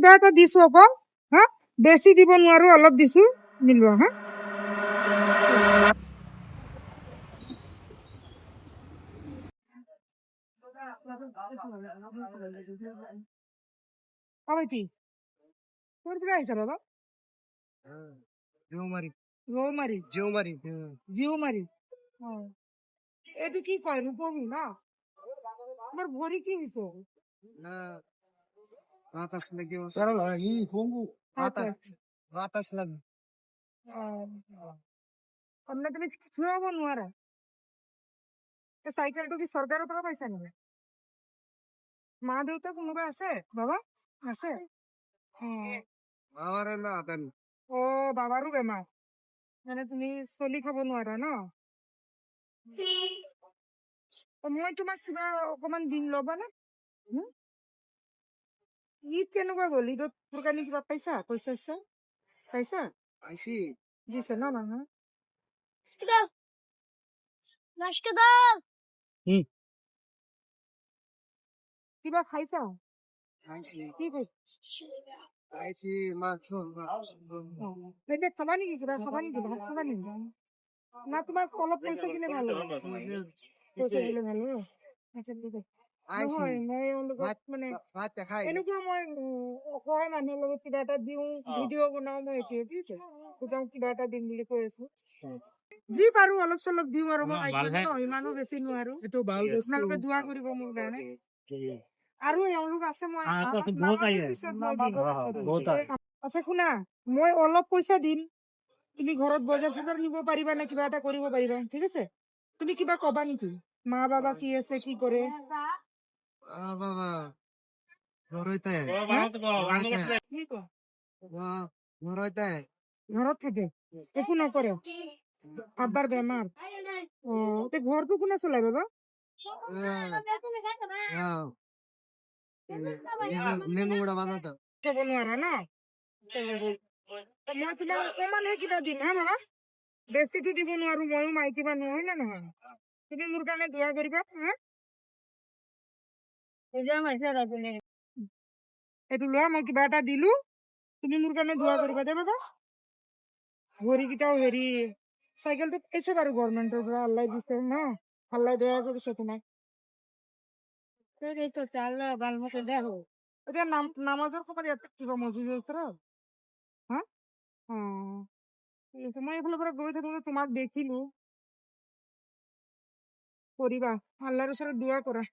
কিবা এটা দিছো আকৌ হা বেছি দিব নোৱাৰো অলপ দিছো মিলোৱা হা কি ক'ৰ পৰা আহিছা বাবা ৰৌমাৰী জিউমাৰী এইটো কি কয় ৰূপহী ন তোমাৰ ভৰি কি হৈছে বাতাস লাগে বাতাস লাগে তাৰমানে তুমি থিয় হ'ব নোৱাৰা এই চাইকেলটো কি চৰকাৰৰ পৰা পাইছা নেকি মা দেউতা কোনোবা আছে বাবা আছে বাবারে না দেন অ বাবাৰো বেমাৰ মানে তুমি চলি খাব নোৱাৰা ন মই তোমাক কিবা অকমান দিন ল'বা নে ঈদ কেনেকুৱা গ'ল ঈদত তোৰ কাৰণে কিবা পাইছা পইচা পাইছা আইছি দিছে ন মানুহ কিবা খাইছা আইছি কি খাইছা আইছি মাছ এতিয়া খাবা নেকি কিবা খাবা নেকি ভাত খাবা নেকি না তোমাক অলপ পইচা দিলে ভাল হ'ব পইচা দিলে ভাল হ'ব আচ্ছা ঠিক আছে নহয় মই লগত মানে ভাত খাই এনেকুৱা মই অসহায় মানুহৰ লগত কিবা এটা দিওঁ ভিডিঅ' বনাও মই এইটোৱে বুজিছে বুজাও কিবা এটা দিম বুলি কৈ আছো যি পাৰো অলপ চলপ দিওঁ আৰু মই ইমানো বেছি নোৱাৰো আপোনালোকে দোৱা কৰিব মোৰ কাৰণে আৰু এওঁলোক আছে মই আচ্ছা শুনা মই অলপ পইচা দিম তুমি ঘৰত বজাৰ চজাৰ নিব পাৰিবা নে কিবা এটা কৰিব পাৰিবা ঠিক আছে তুমি কিবা কবা নেকি মা বাবা কি আছে কি কৰে বাবা ঘৰতে কি কয় ঘৰতে ঘৰত থাকে একো নকৰে আব্বাৰ বেমাৰ অ ঘৰটো কোনে চলাই বাবা নেমু গুড়া বানাতো খাব নোৱাৰা ন মই তোমাক অকমানহে কিবা দিম হা বাবা বেছিটো দিব নোৱাৰো ময়ো মাইকী মানুহ হয় নে নহয় তুমি মোৰ কাৰণে দোৱা কৰিবা হা এইটো লোৱা মই কিবা এটা দিলো তুমি মোৰ কাৰণে দোৱা কৰিবা দে বাবা ভৰিকেইটাও হেৰি চাইকেলটো পাইছে বাৰু গভৰ্ণমেণ্টৰ পৰা আল্লাই দিছে ন আল্লাই দয়া কৰিছে তোমাক এতিয়া নামাজৰ সময়ত ইয়াতে কিবা মছজিদৰ ওচৰত হা অ ঠিক আছে মই এইফালৰ পৰা গৈ থাকোঁতে তোমাক দেখিলো কৰিবা আল্লাহৰ ওচৰত দোৱা কৰা